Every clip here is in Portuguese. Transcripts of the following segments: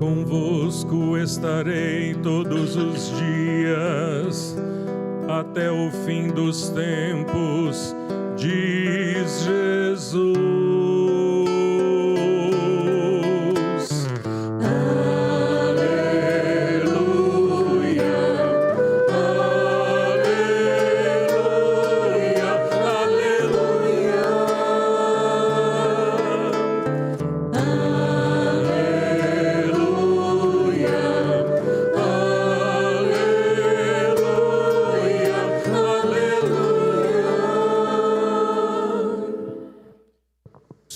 Convosco estarei todos os dias, até o fim dos tempos, diz Jesus.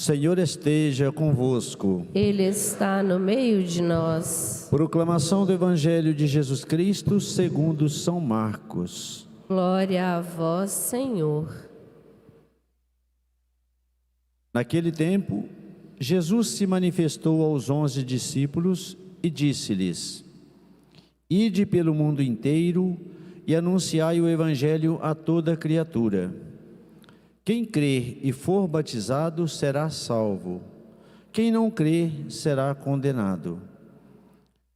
O Senhor esteja convosco. Ele está no meio de nós. Proclamação do Evangelho de Jesus Cristo segundo São Marcos. Glória a vós, Senhor. Naquele tempo, Jesus se manifestou aos 11 discípulos e disse-lhes: Ide pelo mundo inteiro e anunciai o Evangelho a toda criatura. Quem crer e for batizado será salvo. Quem não crer será condenado.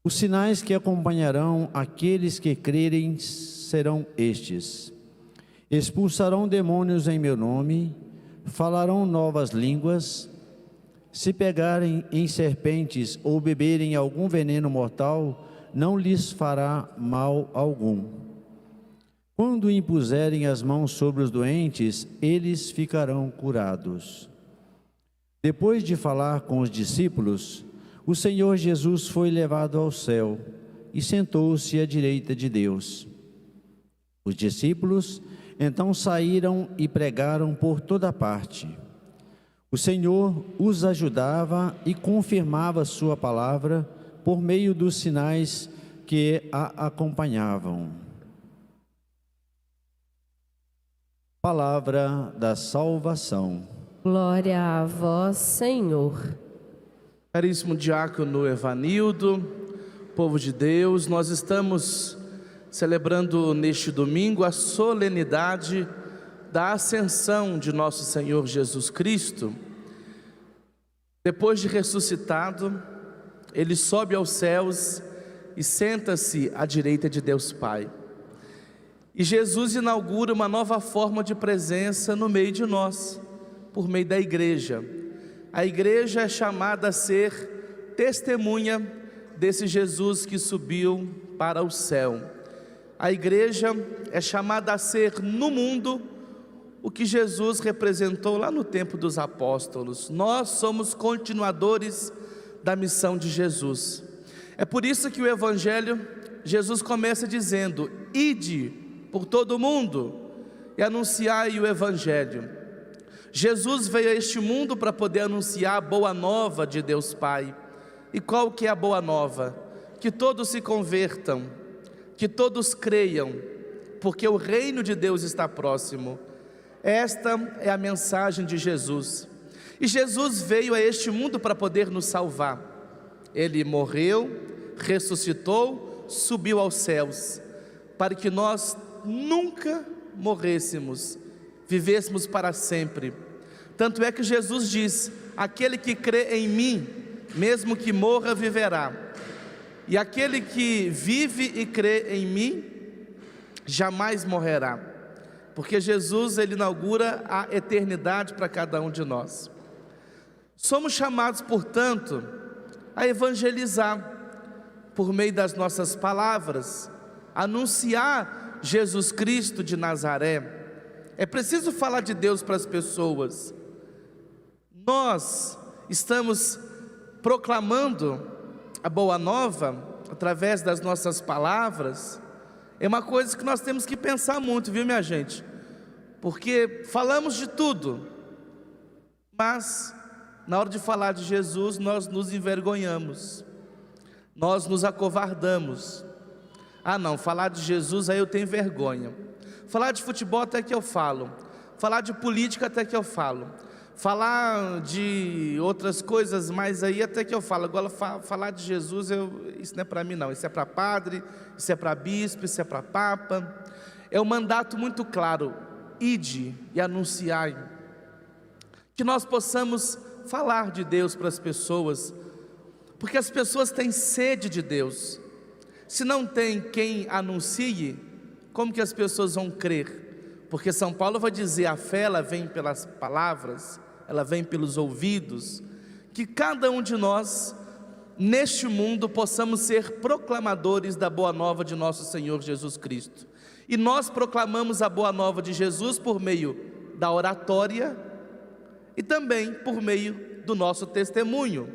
Os sinais que acompanharão aqueles que crerem serão estes: expulsarão demônios em meu nome, falarão novas línguas, se pegarem em serpentes ou beberem algum veneno mortal, não lhes fará mal algum. Quando impuserem as mãos sobre os doentes, eles ficarão curados. Depois de falar com os discípulos, o Senhor Jesus foi levado ao céu e sentou-se à direita de Deus. Os discípulos então saíram e pregaram por toda parte. O Senhor os ajudava e confirmava sua palavra por meio dos sinais que a acompanhavam. Palavra da salvação. Glória a vós, Senhor. Caríssimo diácono Evanildo, povo de Deus, nós estamos celebrando neste domingo a solenidade da ascensão de nosso Senhor Jesus Cristo. Depois de ressuscitado, Ele sobe aos céus e senta-se à direita de Deus Pai. E Jesus inaugura uma nova forma de presença no meio de nós, por meio da igreja. A igreja é chamada a ser testemunha desse Jesus que subiu para o céu. A igreja é chamada a ser no mundo o que Jesus representou lá no tempo dos apóstolos. Nós somos continuadores da missão de Jesus. É por isso que o Evangelho, Jesus começa dizendo: ide por todo o mundo e anunciai o Evangelho. Jesus veio a este mundo para poder anunciar a boa nova de Deus Pai. E qual que é a boa nova? Que todos se convertam, que todos creiam, porque o reino de Deus está próximo. Esta é a mensagem de Jesus. E Jesus veio a este mundo para poder nos salvar. Ele morreu, ressuscitou, subiu aos céus, para que nós nunca morrêssemos, vivêssemos para sempre. Tanto é que Jesus diz: aquele que crê em mim, mesmo que morra, viverá. E aquele que vive e crê em mim, jamais morrerá. Porque Jesus, Ele inaugura a eternidade para cada um de nós. Somos chamados, portanto, a evangelizar por meio das nossas palavras, anunciar Jesus Cristo de Nazaré. É preciso falar de Deus para as pessoas. Nós estamos proclamando a boa nova através das nossas palavras. É uma coisa que nós temos que pensar muito, viu, minha gente? Porque falamos de tudo, mas na hora de falar de Jesus nós nos envergonhamos, nós nos acovardamos. Ah não, falar de Jesus aí eu tenho vergonha. Falar de futebol até que eu falo. Falar de política até que eu falo. Falar de outras coisas mais aí até que eu falo. Agora falar de Jesus, isso não é para mim não. Isso é para padre, isso é para bispo, isso é para papa. É um mandato muito claro: ide e anunciai. Que nós possamos falar de Deus para as pessoas. Porque as pessoas têm sede de Deus. Se não tem quem anuncie, como que as pessoas vão crer? Porque São Paulo vai dizer, a fé ela vem pelas palavras, ela vem pelos ouvidos. Que cada um de nós, neste mundo, possamos ser proclamadores da boa nova de nosso Senhor Jesus Cristo. E nós proclamamos a boa nova de Jesus por meio da oratória e também por meio do nosso testemunho.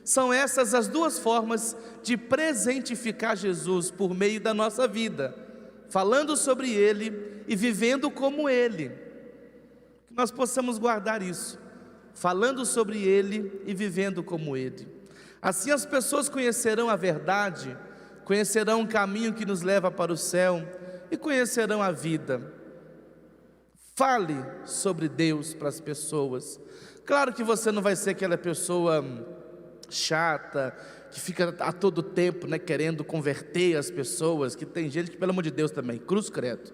São essas as duas formas de presentificar Jesus por meio da nossa vida, falando sobre Ele e vivendo como Ele. Que nós possamos guardar isso, falando sobre Ele e vivendo como Ele. Assim as pessoas conhecerão a verdade, conhecerão o caminho que nos leva para o céu e conhecerão a vida. Fale sobre Deus para as pessoas. Claro que você não vai ser aquela pessoa chata, que fica a todo tempo, querendo converter as pessoas, que tem gente que, pelo amor de Deus também, cruz credo.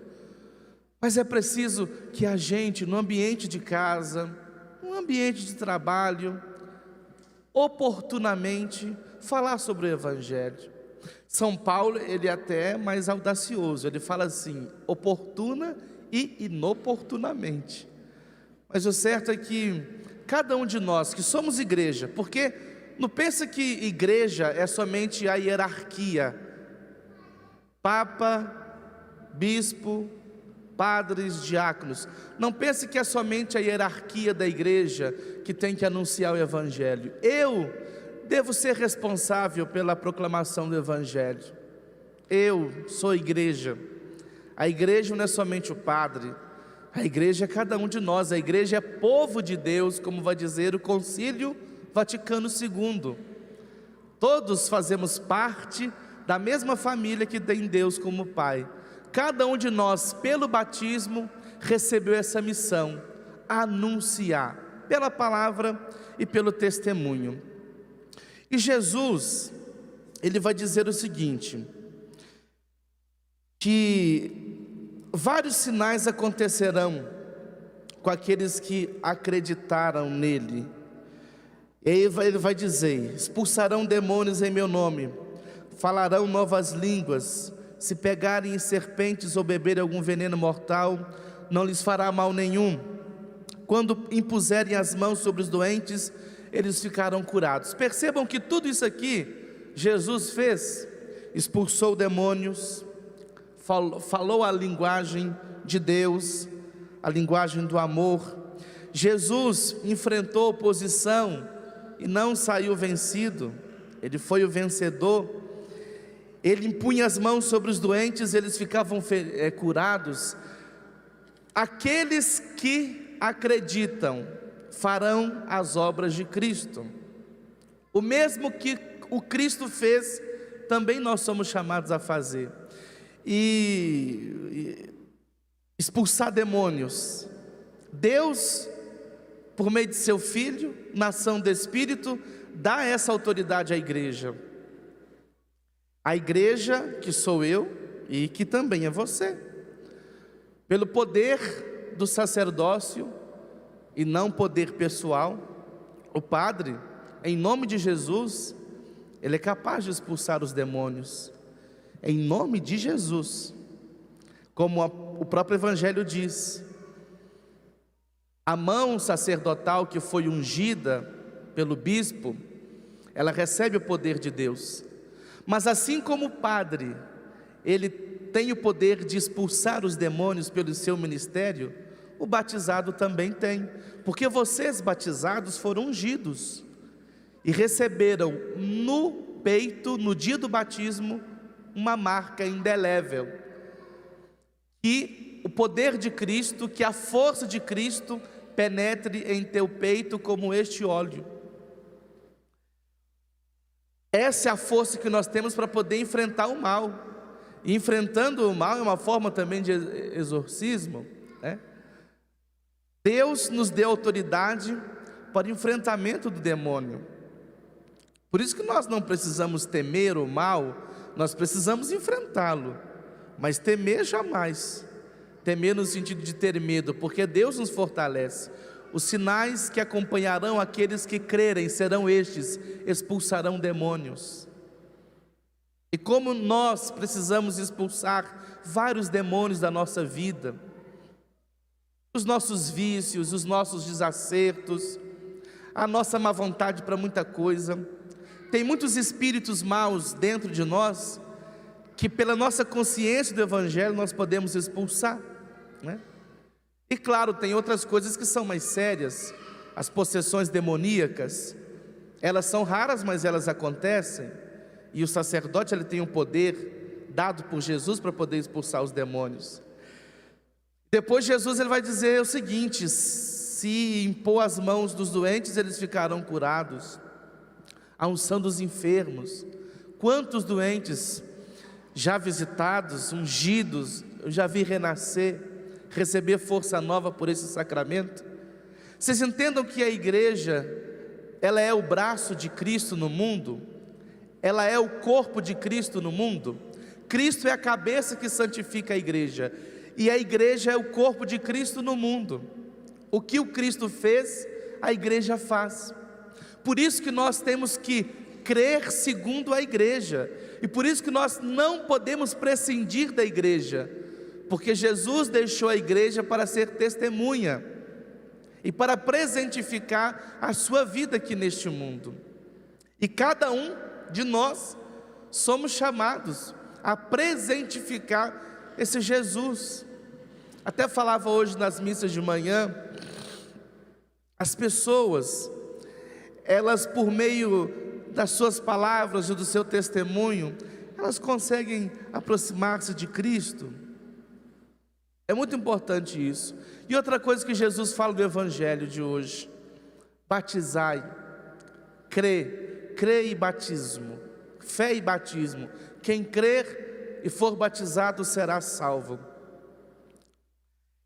Mas é preciso que a gente, no ambiente de casa, no ambiente de trabalho, oportunamente, falar sobre o Evangelho. São Paulo, ele é até mais audacioso, ele fala assim, oportuna e inoportunamente. Mas o certo é que cada um de nós que somos igreja, porque não pensa que igreja é somente a hierarquia, papa, bispo, padres, diáconos. Não pense que é somente a hierarquia da igreja que tem que anunciar o Evangelho. Eu devo ser responsável pela proclamação do Evangelho. Eu sou igreja. A igreja não é somente o padre, a igreja é cada um de nós, a igreja é povo de Deus, como vai dizer o Concílio Vaticano II. Todos fazemos parte da mesma família que tem Deus como Pai. Cada um de nós, pelo batismo, recebeu essa missão, anunciar, pela palavra e pelo testemunho. E Jesus, ele vai dizer o seguinte, que vários sinais acontecerão com aqueles que acreditaram nele. Ele vai dizer, expulsarão demônios em meu nome, falarão novas línguas, se pegarem em serpentes ou beberem algum veneno mortal, não lhes fará mal nenhum. Quando impuserem as mãos sobre os doentes, eles ficarão curados. Percebam que tudo isso aqui, Jesus fez, expulsou demônios, falou a linguagem de Deus, a linguagem do amor. Jesus enfrentou oposição e não saiu vencido, ele foi o vencedor. Ele impunha as mãos sobre os doentes, eles ficavam curados. Aqueles que acreditam farão as obras de Cristo. O mesmo que o Cristo fez, também nós somos chamados a fazer. E expulsar demônios. Deus, por meio de seu Filho, na ação do Espírito, dá essa autoridade à igreja. A igreja que sou eu e que também é você. Pelo poder do sacerdócio e não poder pessoal, o padre, em nome de Jesus, ele é capaz de expulsar os demônios. Em nome de Jesus. Como o próprio Evangelho diz, a mão sacerdotal que foi ungida pelo bispo, ela recebe o poder de Deus. Mas assim como o padre, ele tem o poder de expulsar os demônios pelo seu ministério, o batizado também tem. Porque vocês batizados foram ungidos e receberam no peito, no dia do batismo, uma marca indelével. Que o poder de Cristo, que a força de Cristo penetre em teu peito como este óleo. Essa é a força que nós temos para poder enfrentar o mal. E enfrentando o mal é uma forma também de exorcismo, né? Deus nos deu autoridade para o enfrentamento do demônio. Por isso que nós não precisamos temer o mal, nós precisamos enfrentá-lo. Mas temer jamais. Temer no sentido de ter medo, porque Deus nos fortalece. os sinais que acompanharão aqueles que crerem serão estes: expulsarão demônios. E como nós precisamos expulsar vários demônios da nossa vida, os nossos vícios, os nossos desacertos, a nossa má vontade para muita coisa. Tem muitos espíritos maus dentro de nós, que pela nossa consciência do Evangelho nós podemos expulsar, né? E claro, tem outras coisas que são mais sérias. As possessões demoníacas, elas são raras, mas elas acontecem. E o sacerdote, ele tem um poder dado por Jesus para poder expulsar os demônios. Depois Jesus, ele vai dizer o seguinte: se impor as mãos dos doentes, eles ficarão curados. A unção dos enfermos. Quantos doentes já visitados, ungidos, eu já vi renascer, receber força nova por esse sacramento. Vocês entendam que a igreja, ela é o braço de Cristo no mundo, ela é o corpo de Cristo no mundo. Cristo é a cabeça que santifica a igreja, e a igreja é o corpo de Cristo no mundo. O que o Cristo fez, a igreja faz. Por isso que nós temos que crer segundo a igreja, e por isso que nós não podemos prescindir da igreja, porque Jesus deixou a igreja para ser testemunha e para presentificar a sua vida aqui neste mundo. E cada um de nós somos chamados a presentificar esse Jesus. Até falava hoje nas missas de manhã, as pessoas, elas por meio das suas palavras e do seu testemunho, elas conseguem aproximar-se de Cristo. É muito importante isso. E outra coisa que Jesus fala do Evangelho de hoje: batizai, crê e batismo, fé e batismo. Quem crer e for batizado será salvo.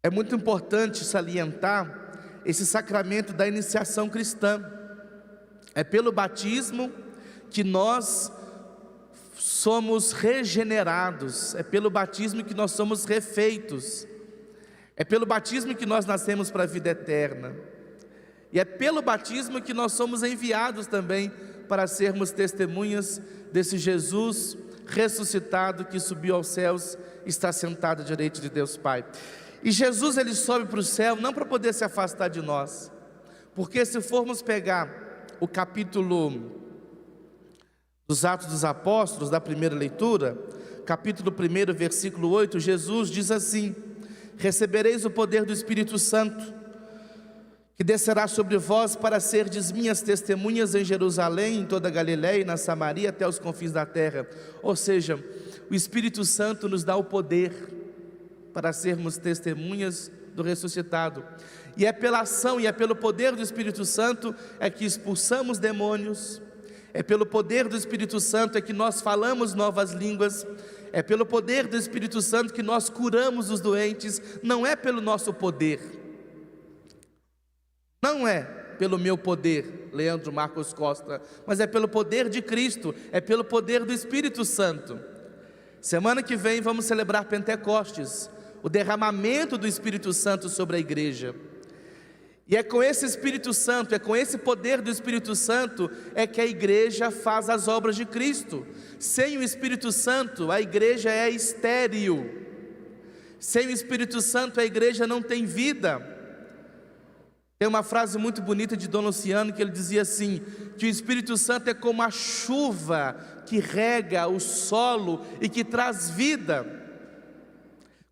É muito importante salientar esse sacramento da iniciação cristã. É pelo batismo que nós somos regenerados, é pelo batismo que nós somos refeitos, é pelo batismo que nós nascemos para a vida eterna, e é pelo batismo que nós somos enviados também para sermos testemunhas desse Jesus ressuscitado que subiu aos céus, está sentado à direita de Deus Pai. E Jesus, ele sobe para o céu não para poder se afastar de nós, porque se formos pegar o capítulo dos Atos dos Apóstolos, da primeira leitura, capítulo 1, versículo 8, Jesus diz assim: recebereis o poder do Espírito Santo, que descerá sobre vós para serdes minhas testemunhas em Jerusalém, em toda a Galiléia e na Samaria, até os confins da terra. Ou seja, o Espírito Santo nos dá o poder para sermos testemunhas do ressuscitado. E é pela ação e é pelo poder do Espírito Santo é que expulsamos demônios, é pelo poder do Espírito Santo é que nós falamos novas línguas, é pelo poder do Espírito Santo que nós curamos os doentes. Não é pelo nosso poder, não é pelo meu poder, Leandro Marcos Costa, mas é pelo poder de Cristo, é pelo poder do Espírito Santo. Semana que vem vamos celebrar Pentecostes, o derramamento do Espírito Santo sobre a igreja. E é com esse Espírito Santo, é com esse poder do Espírito Santo é que a igreja faz as obras de Cristo. Sem o Espírito Santo, a igreja é estéril. Sem o Espírito Santo, a igreja não tem vida. Tem uma frase muito bonita de Dom Luciano que ele dizia assim, que o Espírito Santo é como a chuva que rega o solo e que traz vida.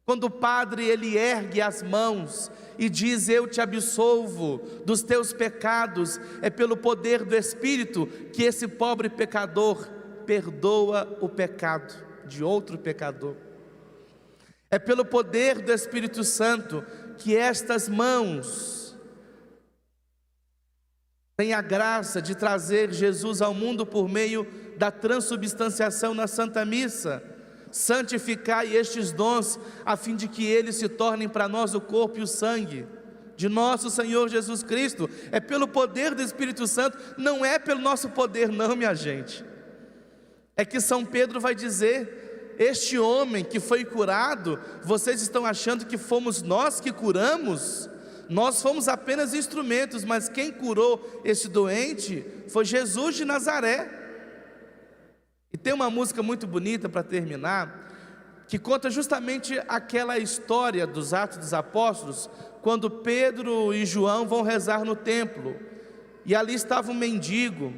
Quando o padre ele ergue as mãos e diz: eu te absolvo dos teus pecados, é pelo poder do Espírito que esse pobre pecador perdoa o pecado de outro pecador. É pelo poder do Espírito Santo que estas mãos têm a graça de trazer Jesus ao mundo por meio da transubstanciação na Santa Missa. Santificai estes dons, a fim de que eles se tornem para nós o corpo e o sangue de nosso Senhor Jesus Cristo. É pelo poder do Espírito Santo, não é pelo nosso poder não, minha gente. É que São Pedro vai dizer: este homem que foi curado, vocês estão achando que fomos nós que curamos? Nós fomos apenas instrumentos, mas quem curou esse doente foi Jesus de Nazaré. E tem uma música muito bonita para terminar, que conta justamente aquela história dos Atos dos Apóstolos, quando Pedro e João vão rezar no templo, e ali estava um mendigo.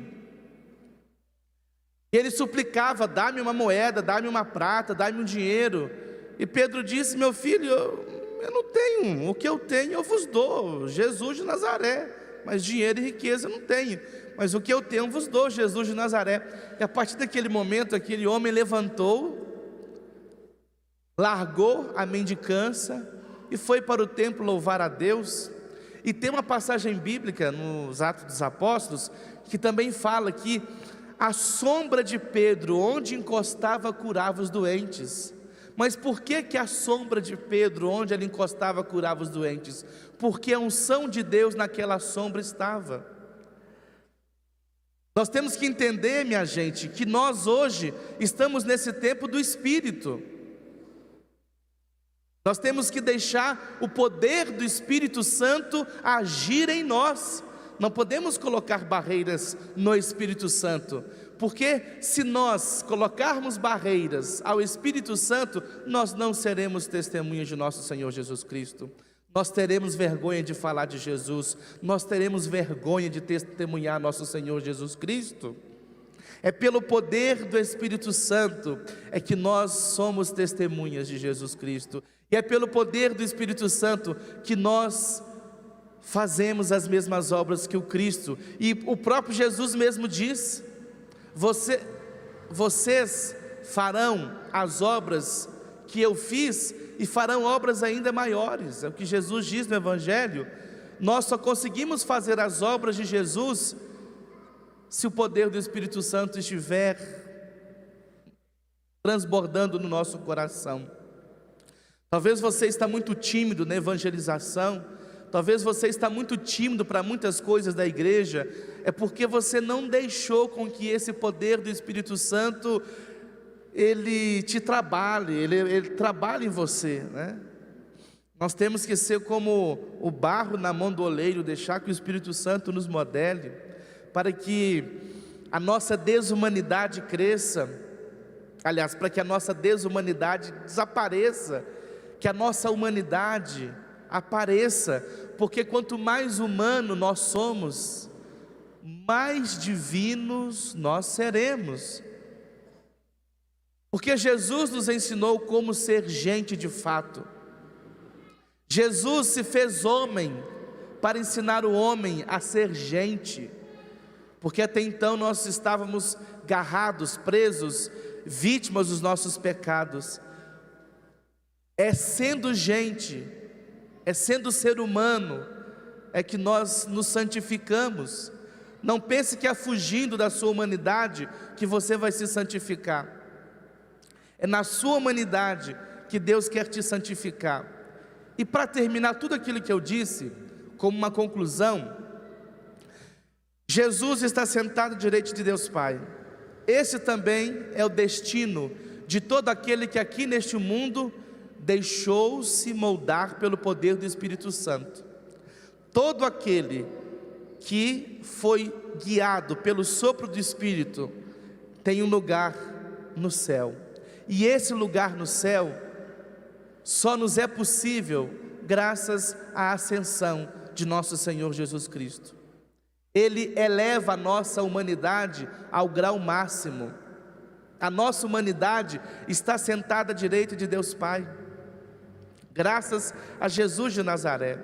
Ele suplicava: dá-me uma moeda, dá-me uma prata, dá-me um dinheiro. E Pedro disse: meu filho, eu não tenho, o que eu tenho eu vos dou, Jesus de Nazaré, mas dinheiro e riqueza eu não tenho, mas o que eu tenho eu vos dou, Jesus de Nazaré. E a partir daquele momento, aquele homem levantou, largou a mendicância e foi para o templo louvar a Deus. E tem uma passagem bíblica nos Atos dos Apóstolos que também fala que a sombra de Pedro, onde encostava, curava os doentes. Mas por que a sombra de Pedro, onde ele encostava, curava os doentes? Porque a unção de Deus naquela sombra estava. Nós temos que entender, minha gente, que nós hoje estamos nesse tempo do Espírito. Nós temos que deixar o poder do Espírito Santo agir em nós. Não podemos colocar barreiras no Espírito Santo, porque se nós colocarmos barreiras ao Espírito Santo, nós não seremos testemunhas de nosso Senhor Jesus Cristo. Nós teremos vergonha de falar de Jesus, nós teremos vergonha de testemunhar nosso Senhor Jesus Cristo. É pelo poder do Espírito Santo é que nós somos testemunhas de Jesus Cristo, e é pelo poder do Espírito Santo que nós fazemos as mesmas obras que o Cristo. E o próprio Jesus mesmo diz: vocês farão as obras que eu fiz e farão obras ainda maiores. É o que Jesus diz no Evangelho. Nós só conseguimos fazer as obras de Jesus se o poder do Espírito Santo estiver transbordando no nosso coração. Talvez você está muito tímido na evangelização, talvez você está muito tímido para muitas coisas da igreja, é porque você não deixou com que esse poder do Espírito Santo, ele te trabalhe, ele trabalhe em você, né? Nós temos que ser como o barro na mão do oleiro, deixar que o Espírito Santo nos modele, para que a nossa desumanidade cresça, aliás, para que a nossa desumanidade desapareça, que a nossa humanidade apareça, porque quanto mais humano nós somos, mais divinos nós seremos. Porque Jesus nos ensinou como ser gente de fato. Jesus se fez homem para ensinar o homem a ser gente, porque até então nós estávamos garrados, presos, vítimas dos nossos pecados. É sendo gente, é sendo ser humano, é que nós nos santificamos. Não pense que é fugindo da sua humanidade que você vai se santificar. É na sua humanidade que Deus quer te santificar. E para terminar tudo aquilo que eu disse, como uma conclusão, Jesus está sentado à direita de Deus Pai. Esse também é o destino de todo aquele que aqui neste mundo deixou-se moldar pelo poder do Espírito Santo. Todo aquele que foi guiado pelo sopro do Espírito tem um lugar no céu. E esse lugar no céu só nos é possível graças à ascensão de nosso Senhor Jesus Cristo. Ele eleva a nossa humanidade ao grau máximo. A nossa humanidade está sentada à direita de Deus Pai, graças a Jesus de Nazaré.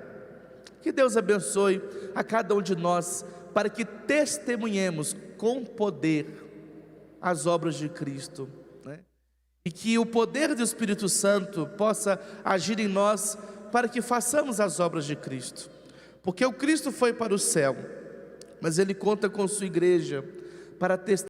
Que Deus abençoe a cada um de nós, para que testemunhemos com poder as obras de Cristo, né? E que o poder do Espírito Santo possa agir em nós, para que façamos as obras de Cristo. Porque o Cristo foi para o céu, mas Ele conta com sua igreja para testemunhar